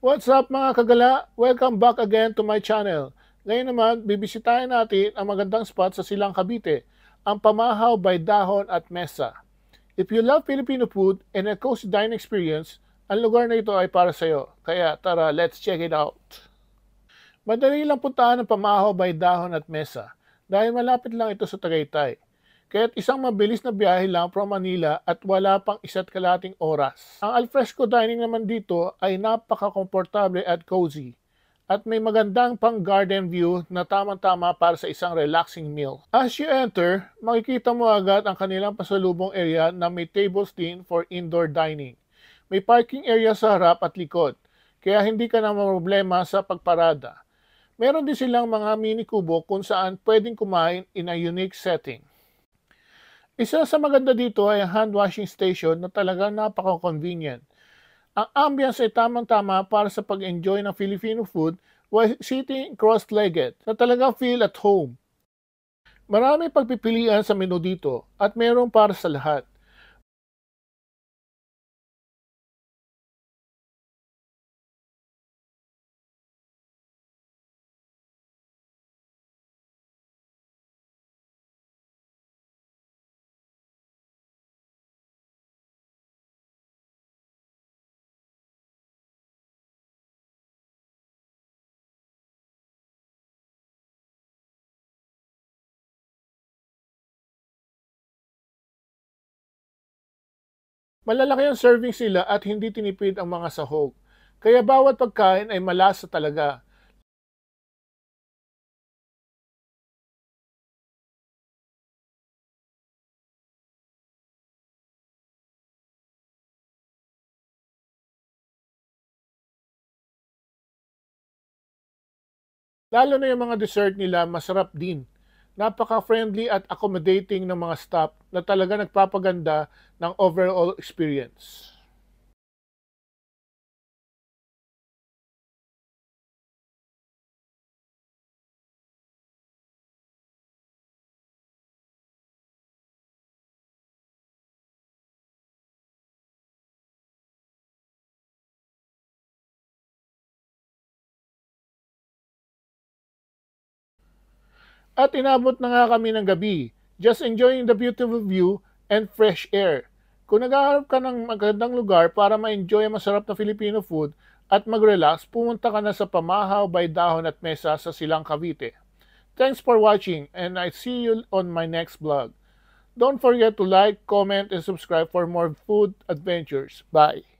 What's up mga kagala? Welcome back again to my channel. Ngayon naman, bibisitahin natin ang magandang spot sa Silang Cavite, ang Pamahaw by Dahon at Mesa. If you love Filipino food and a cozy dining experience, ang lugar na ito ay para sa iyo. Kaya tara, let's check it out. Madali lang puntahan ang Pamahaw by Dahon at Mesa dahil malapit lang ito sa Tagaytay. Kaya't isang mabilis na biyahe lang from Manila at wala pang 1.5 oras. Ang alfresco dining naman dito ay napaka-komportable at cozy. At may magandang pang garden view na tamang-tama para sa isang relaxing meal. As you enter, makikita mo agad ang kanilang pasalubong area na may tables din for indoor dining. May parking area sa harap at likod, kaya hindi ka na problema sa pagparada. Meron din silang mga mini kubo kung saan pwedeng kumain in a unique setting. Isa sa maganda dito ay ang hand washing station na talagang napaka-convenient. Ang ambience ay tamang-tama para sa pag-enjoy ng Filipino food while sitting cross-legged na talagang feel at home. Maraming pagpipilian sa menu dito at mayroong para sa lahat. Malalaki ang servings nila at hindi tinipid ang mga sahog. Kaya bawat pagkain ay malasa talaga. Lalo na yung mga dessert nila masarap din. Napaka-friendly at accommodating ng mga staff na talaga nagpapaganda ng overall experience. At inabot na nga kami ng gabi, just enjoying the beautiful view and fresh air. Kung naghahanap ka ng magandang lugar para ma-enjoy ang masarap na Filipino food at mag-relax, pumunta ka na sa Pamahaw by Dahon at Mesa sa Silang Cavite. Thanks for watching and I see you on my next vlog. Don't forget to like, comment, and subscribe for more food adventures. Bye!